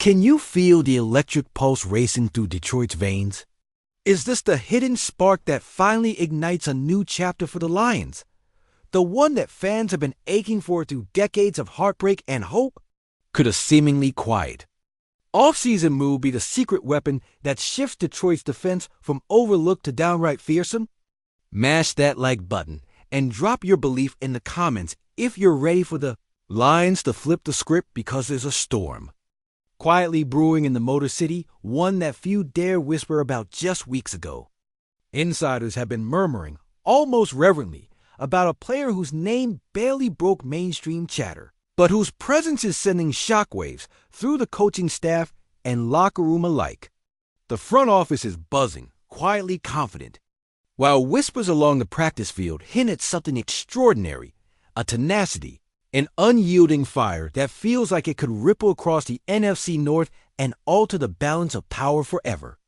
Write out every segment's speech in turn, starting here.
Can you feel the electric pulse racing through Detroit's veins? Is this the hidden spark that finally ignites a new chapter for the Lions? The one that fans have been aching for through decades of heartbreak and hope? Could a seemingly quiet off-season move be the secret weapon that shifts Detroit's defense from overlooked to downright fearsome? Mash that like button and drop your belief in the comments if you're ready for the Lions to flip the script, because there's a storm quietly brewing in the Motor City, one that few dare whisper about just weeks ago. Insiders have been murmuring, almost reverently, about a player whose name barely broke mainstream chatter, but whose presence is sending shockwaves through the coaching staff and locker room alike. The front office is buzzing, quietly confident, while whispers along the practice field hint at something extraordinary, a tenacity, an unyielding fire that feels like it could ripple across the NFC North and alter the balance of power forever.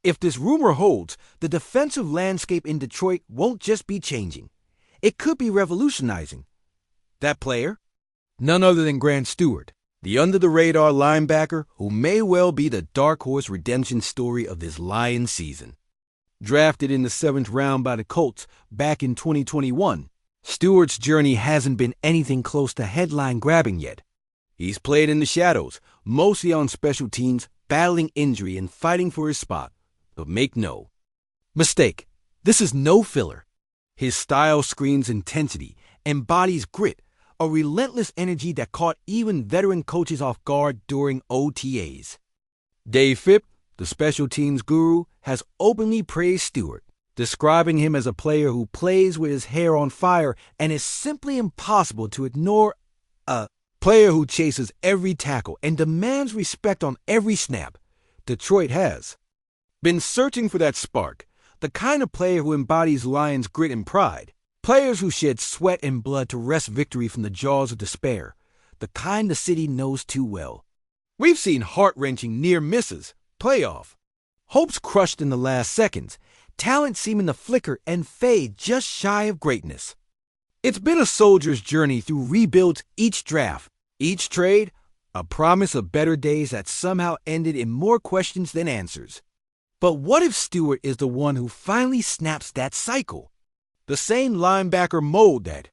If this rumor holds, the defensive landscape in Detroit won't just be changing. It could be revolutionizing. That player? None other than Grant Stewart, the under-the-radar linebacker who may well be the dark horse redemption story of this Lions season. Drafted in the 7th round by the Colts back in 2021, Stewart's journey hasn't been anything close to headline-grabbing yet. He's played in the shadows, mostly on special teams, battling injury and fighting for his spot. But make no mistake, this is no filler. His style screams intensity, embodies grit, a relentless energy that caught even veteran coaches off guard during OTAs. Dave Phipp, the special teams guru, has openly praised Stewart, describing him as a player who plays with his hair on fire and is simply impossible to ignore, a player who chases every tackle and demands respect on every snap. Detroit has been searching for that spark, the kind of player who embodies Lions' grit and pride, players who shed sweat and blood to wrest victory from the jaws of despair, the kind the city knows too well. We've seen heart-wrenching near misses, playoff hopes crushed in the last seconds, talent seeming to flicker and fade just shy of greatness. It's been a soldier's journey through rebuilds each draft, each trade, a promise of better days that somehow ended in more questions than answers. But what if Stewart is the one who finally snaps that cycle? The same linebacker mold that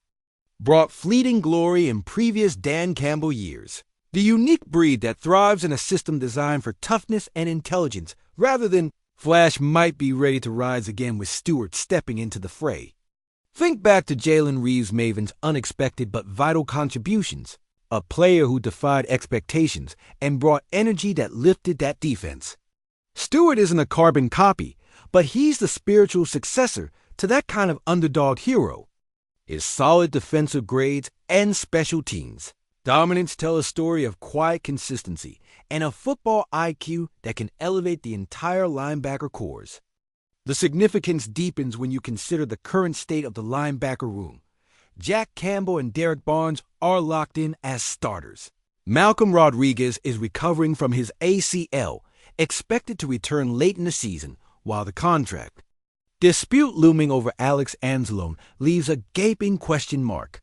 brought fleeting glory in previous Dan Campbell years. The unique breed that thrives in a system designed for toughness and intelligence rather than flash might be ready to rise again with Stewart stepping into the fray. Think back to Jalen Reeves-Maven's unexpected but vital contributions, a player who defied expectations and brought energy that lifted that defense. Stewart isn't a carbon copy, but he's the spiritual successor to that kind of underdog hero. His solid defensive grades and special teams dominance tell a story of quiet consistency and a football IQ that can elevate the entire linebacker corps. The significance deepens when you consider the current state of the linebacker room. Jack Campbell and Derek Barnes are locked in as starters. Malcolm Rodriguez is recovering from his ACL, expected to return late in the season, while the contract dispute looming over Alex Anzalone leaves a gaping question mark.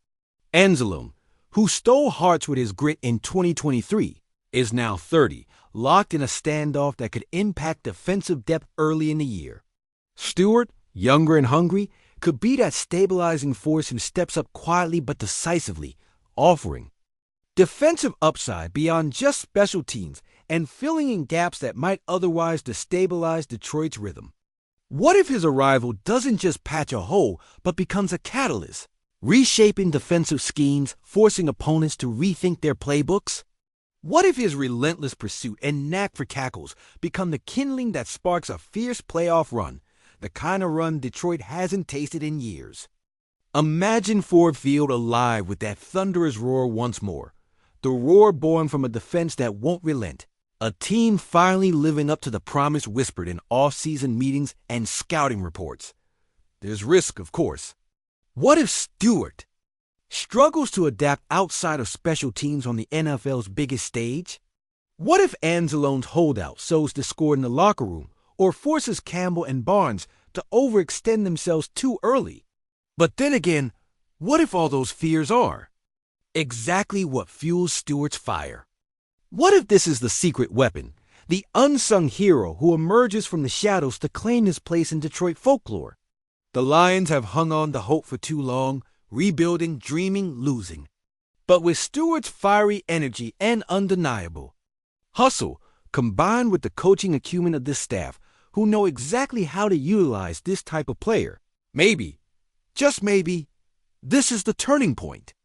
Anzalone, who stole hearts with his grit in 2023, is now 30, locked in a standoff that could impact defensive depth early in the year. Stewart, younger and hungry, could be that stabilizing force who steps up quietly but decisively, offering defensive upside beyond just special teams and filling in gaps that might otherwise destabilize Detroit's rhythm. What if his arrival doesn't just patch a hole but becomes a catalyst, reshaping defensive schemes, forcing opponents to rethink their playbooks? What if his relentless pursuit and knack for tackles become the kindling that sparks a fierce playoff run, the kind of run Detroit hasn't tasted in years? Imagine Ford Field alive with that thunderous roar once more, the roar born from a defense that won't relent, a team finally living up to the promise whispered in off-season meetings and scouting reports. There's risk, of course. What if Stewart struggles to adapt outside of special teams on the NFL's biggest stage? What if Anzalone's holdout sows discord in the locker room or forces Campbell and Barnes to overextend themselves too early? But then again, what if all those fears are exactly what fuels Stewart's fire? What if this is the secret weapon, the unsung hero who emerges from the shadows to claim his place in Detroit folklore? The Lions have hung on to hope for too long, rebuilding, dreaming, losing. But with Stewart's fiery energy and undeniable hustle, combined with the coaching acumen of this staff, who know exactly how to utilize this type of player, maybe, just maybe, this is the turning point.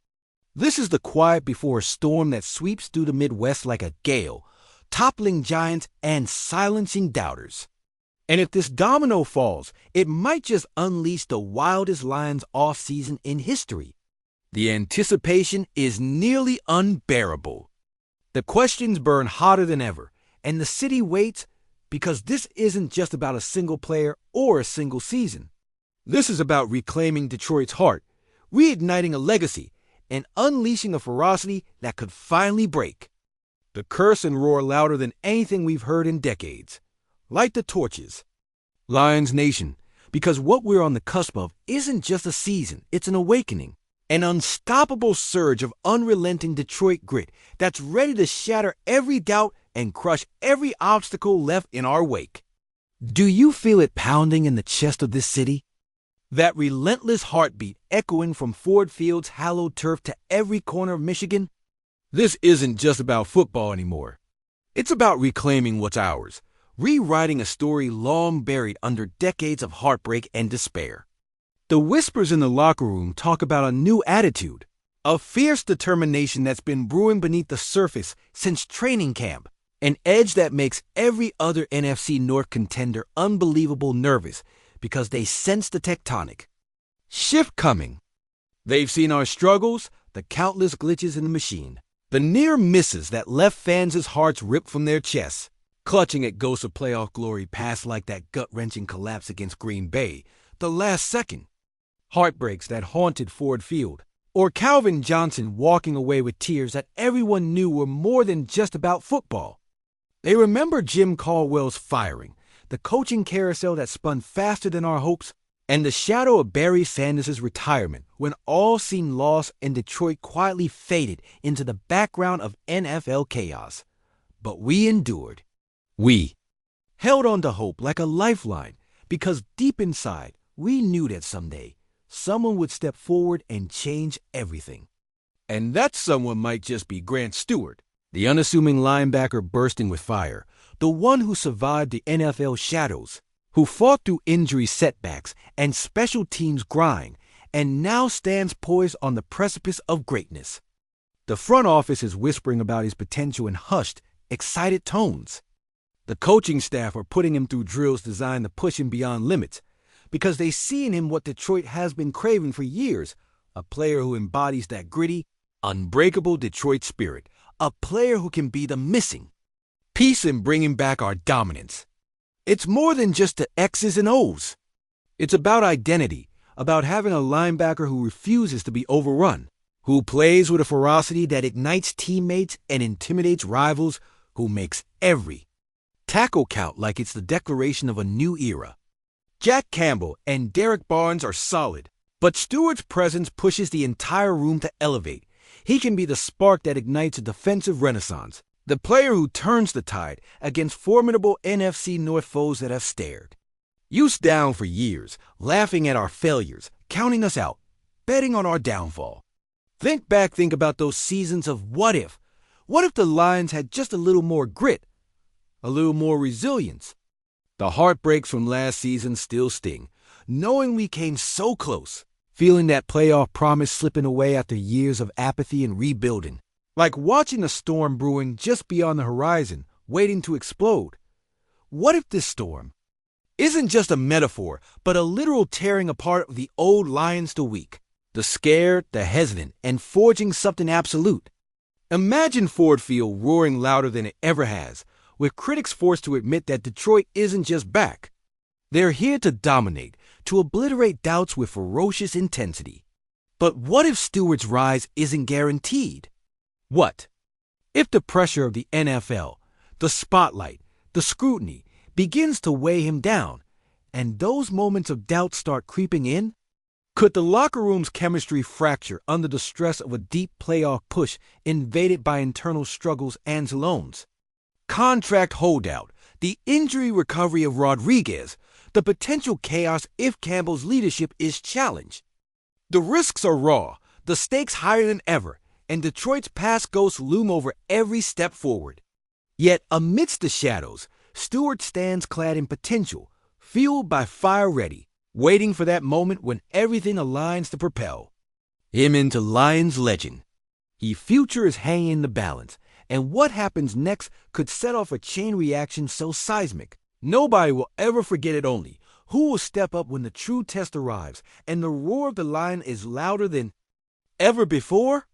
This is the quiet before a storm that sweeps through the Midwest like a gale, toppling giants and silencing doubters. And if this domino falls, it might just unleash the wildest Lions offseason in history. The anticipation is nearly unbearable. The questions burn hotter than ever, and the city waits because this isn't just about a single player or a single season. This is about reclaiming Detroit's heart, reigniting a legacy, and unleashing a ferocity that could finally break. The curse and roar louder than anything we've heard in decades. Light the torches. Lions Nation, because what we're on the cusp of isn't just a season, it's an awakening. An unstoppable surge of unrelenting Detroit grit that's ready to shatter every doubt and crush every obstacle left in our wake. Do you feel it pounding in the chest of this city? That relentless heartbeat echoing from Ford Field's hallowed turf to every corner of Michigan? This isn't just about football anymore. It's about reclaiming what's ours, rewriting a story long buried under decades of heartbreak and despair. The whispers in the locker room talk about a new attitude, a fierce determination that's been brewing beneath the surface since training camp, an edge that makes every other NFC North contender unbelievable nervous because they sense the tectonic shift coming. They've seen our struggles, the countless glitches in the machine, the near misses that left fans' hearts ripped from their chests, clutching at ghosts of playoff glory past like that gut-wrenching collapse against Green Bay, the last second. Heartbreaks that haunted Ford Field, or Calvin Johnson walking away with tears that everyone knew were more than just about football. They remember Jim Caldwell's firing, the coaching carousel that spun faster than our hopes, and the shadow of Barry Sanders' retirement when all seemed lost and Detroit quietly faded into the background of NFL chaos. But we endured. We held on to hope like a lifeline because deep inside we knew that someday someone would step forward and change everything. And that someone might just be Grant Stewart, the unassuming linebacker bursting with fire, the one who survived the NFL shadows, who fought through injury setbacks and special teams grind, and now stands poised on the precipice of greatness. The front office is whispering about his potential in hushed, excited tones. The coaching staff are putting him through drills designed to push him beyond limits, because they see in him what Detroit has been craving for years, a player who embodies that gritty, unbreakable Detroit spirit, a player who can be the missing piece in bringing back our dominance. It's more than just the X's and O's. It's about identity, about having a linebacker who refuses to be overrun, who plays with a ferocity that ignites teammates and intimidates rivals, who makes every tackle count like it's the declaration of a new era. Jack Campbell and Derek Barnes are solid, but Stewart's presence pushes the entire room to elevate. He can be the spark that ignites a defensive renaissance, the player who turns the tide against formidable NFC North foes that have stared us down for years, laughing at our failures, counting us out, betting on our downfall. Think about those seasons of what if. What if the Lions had just a little more grit, a little more resilience? The heartbreaks from last season still sting, knowing we came so close, feeling that playoff promise slipping away after years of apathy and rebuilding, like watching a storm brewing just beyond the horizon, waiting to explode. What if this storm isn't just a metaphor, but a literal tearing apart of the old Lions to weak, the scared, the hesitant, and forging something absolute? Imagine Ford Field roaring louder than it ever has, with critics forced to admit that Detroit isn't just back. They're here to dominate, to obliterate doubts with ferocious intensity. But what if Stewart's rise isn't guaranteed? What if the pressure of the NFL, the spotlight, the scrutiny, begins to weigh him down, and those moments of doubt start creeping in? Could the locker room's chemistry fracture under the stress of a deep playoff push invaded by internal struggles and loans? Contract holdout, the injury recovery of Rodriguez, the potential chaos if Campbell's leadership is challenged. The risks are raw, the stakes higher than ever, and Detroit's past ghosts loom over every step forward. Yet amidst the shadows, Stewart stands clad in potential, fueled by fire ready, waiting for that moment when everything aligns to propel him into Lions legend. His future is hanging in the balance, and what happens next could set off a chain reaction so seismic, nobody will ever forget it. Only who will step up when the true test arrives and the roar of the lion is louder than ever before?